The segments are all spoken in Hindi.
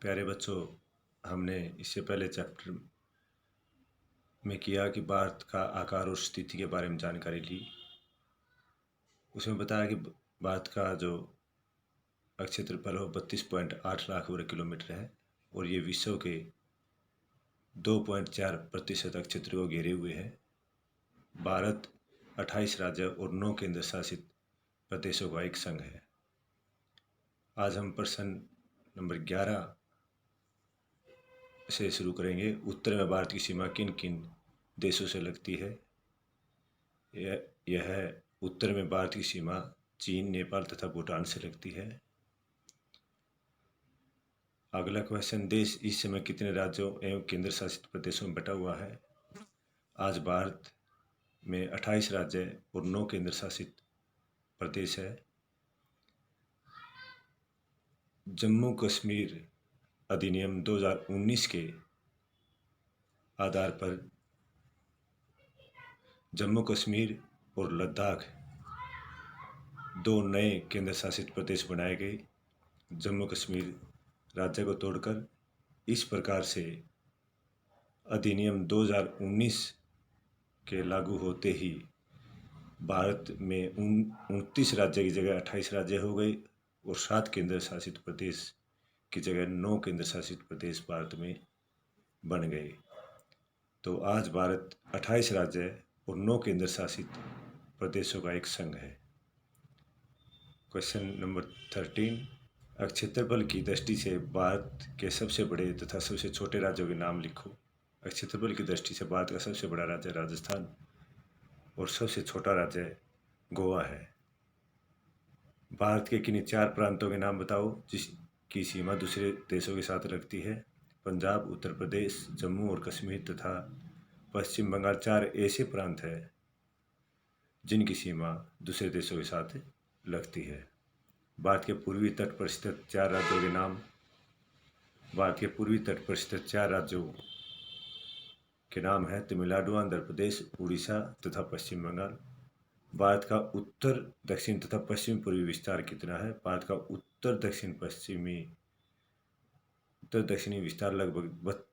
प्यारे बच्चों, हमने इससे पहले चैप्टर में किया कि भारत का आकार और स्थिति के बारे में जानकारी ली। उसमें बताया कि भारत का जो क्षेत्रफल है 32.8 लाख वर्ग किलोमीटर है और ये विश्व के 2.4% क्षेत्र को घेरे हुए है। भारत 28 राज्य और 9 केंद्र शासित प्रदेशों का एक संघ है। आज हम प्रश्न नंबर 11 से शुरू करेंगे। उत्तर में भारत की सीमा किन किन देशों से लगती है? यह है उत्तर में भारत की सीमा चीन, नेपाल तथा भूटान से लगती है। अगला क्वेश्चन, देश इस समय कितने राज्यों एवं केंद्र शासित प्रदेशों में बटा हुआ है? आज भारत में 28 राज्य और 9 केंद्र शासित प्रदेश है। जम्मू कश्मीर अधिनियम 2019 के आधार पर जम्मू कश्मीर और लद्दाख दो नए केंद्र शासित प्रदेश बनाए गए। जम्मू कश्मीर राज्य को तोड़कर इस प्रकार से अधिनियम 2019 के लागू होते ही भारत में 29 राज्य की जगह 28 राज्य हो गए और 7 केंद्र शासित प्रदेश की जगह 9 केंद्र शासित प्रदेश भारत में बन गए। तो आज भारत 28 राज्य और 9 केंद्र शासित प्रदेशों का एक संघ है। क्वेश्चन नंबर 13, क्षेत्रफल की दृष्टि से भारत के सबसे बड़े तथा सबसे छोटे राज्यों के नाम लिखो। क्षेत्रफल की दृष्टि से भारत का सबसे बड़ा राज्य राजस्थान और सबसे छोटा राज्य गोवा है। भारत के किन्हीं 4 प्रांतों के नाम बताओ जिसकी सीमा दूसरे देशों के साथ लगती है। पंजाब, उत्तर प्रदेश, जम्मू और कश्मीर तथा पश्चिम बंगाल 4 ऐसे प्रांत हैं जिनकी सीमा दूसरे देशों के साथ लगती है। भारत के पूर्वी तट पर स्थित 4 राज्यों के नाम। भारत के पूर्वी तट पर स्थित 4 राज्यों के नाम है तमिलनाडु, आंध्र प्रदेश, उड़ीसा तथा पश्चिम बंगाल। भारत का उत्तर दक्षिण तथा पश्चिम पूर्वी विस्तार कितना है? भारत का उत्तर दक्षिणी विस्तार लगभग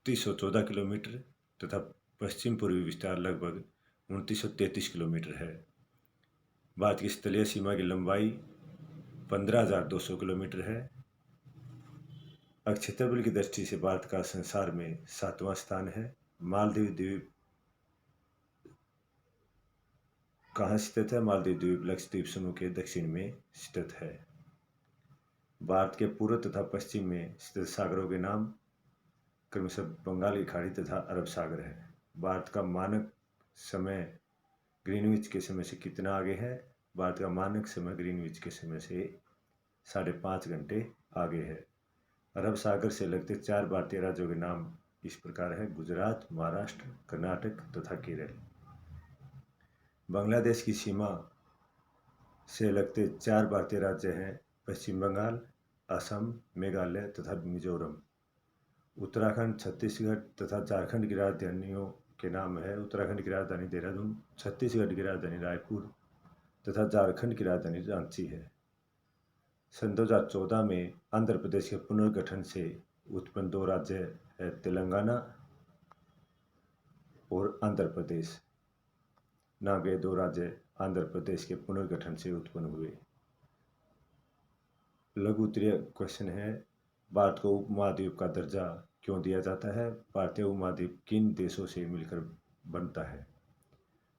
3214 किलोमीटर तथा पश्चिम पूर्वी विस्तार लगभग 2933 किलोमीटर है। भारत की स्थलीय सीमा की लंबाई 15,200 किलोमीटर है। क्षेत्रफल की दृष्टि से भारत का संसार में 7वां स्थान है। मालदीव द्वीप कहाँ स्थित है? मालदीव द्वीप लक्षद्वीप समूह के दक्षिण में स्थित है। भारत के पूर्व तथा पश्चिम में स्थित सागरों के नाम क्रमशः बंगाल की खाड़ी तथा अरब सागर है। भारत का मानक समय ग्रीनविच के समय से कितना आगे है? भारत का मानक समय ग्रीनविच के समय से 5.5 घंटे आगे है। अरब सागर से लगते 4 भारतीय राज्यों के नाम इस प्रकार है: गुजरात, महाराष्ट्र, कर्नाटक तथा केरल। बांग्लादेश की सीमा से लगते 4 भारतीय राज्य हैं: पश्चिम बंगाल, असम, मेघालय तथा मिजोरम। उत्तराखंड, छत्तीसगढ़ तथा झारखंड की राजधानियों के नाम है: उत्तराखंड की राजधानी देहरादून, छत्तीसगढ़ की राजधानी रायपुर तथा झारखंड की राजधानी रांची है। सन 2014 में आंध्र प्रदेश के पुनर्गठन से उत्पन्न 2 राज्य है तेलंगाना और आंध्र प्रदेश। नाम के 2 राज्य आंध्र प्रदेश के पुनर्गठन से उत्पन्न हुए। लघु उत्तरीय क्वेश्चन है, भारत को उपमहाद्वीप का दर्जा क्यों दिया जाता है? भारतीय उपमहाद्वीप किन देशों से मिलकर बनता है?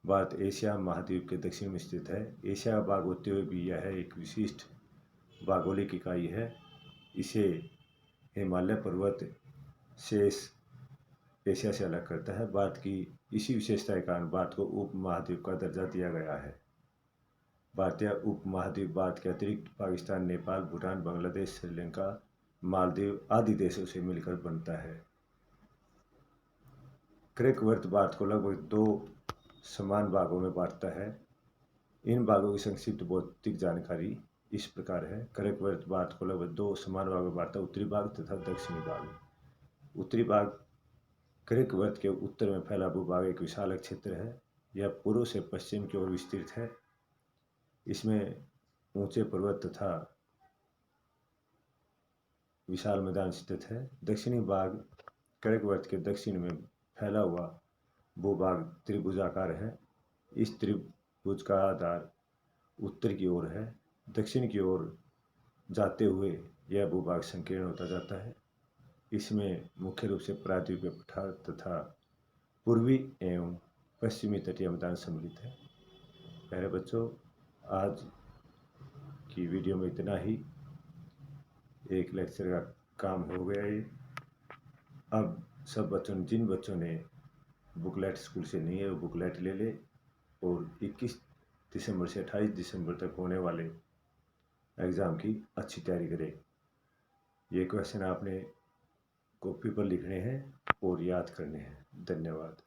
भारत एशिया महाद्वीप के दक्षिण में स्थित है। एशिया का भाग होते हुए भी यह एक विशिष्ट भौगोलिक इकाई है। इसे हिमालय पर्वत शेष एशिया से अलग करता है। भारत की इसी विशेषता के कारण भारत को उपमहाद्वीप का दर्जा दिया गया है। भारतीय उपमहाद्वीप भारत के अतिरिक्त पाकिस्तान, नेपाल, भूटान, बांग्लादेश, श्रीलंका, मालदीव आदि देशों से मिलकर बनता है। क्रैकवर्त भारत को लगभग 2 समान भागों में बांटता है। इन भागों की संक्षिप्त भौतिक जानकारी इस प्रकार है। क्रैकवर्त भारत को लगभग 2 समान भागों में बांटता है: उत्तरी भाग तथा दक्षिणी भाग। उत्तरी भाग क्रैकवर्त के उत्तर में फैला भूभाग एक विशाल क्षेत्र है। यह पूर्व से पश्चिम की ओर विस्तृत है। इसमें ऊंचे पर्वत तथा विशाल मैदान स्थित है। दक्षिणी भाग कर्कवृत्त के दक्षिण में फैला हुआ भूभाग त्रिभुजाकार है। इस त्रिभुज का आधार उत्तर की ओर है। दक्षिण की ओर जाते हुए यह भूभाग संकीर्ण होता जाता है। इसमें मुख्य रूप से प्रायद्वीपीय पठार तथा पूर्वी एवं पश्चिमी तटीय मैदान सम्मिलित है। प्यारे बच्चों, आज की वीडियो में इतना ही। एक लेक्चर का काम हो गया ये। अब सब बच्चों, जिन बच्चों ने बुकलेट स्कूल से नहीं है वो बुकलेट ले ले और 21 दिसंबर से 28 दिसंबर तक होने वाले एग्ज़ाम की अच्छी तैयारी करें। ये क्वेश्चन आपने कॉपी पर लिखने हैं और याद करने हैं। धन्यवाद।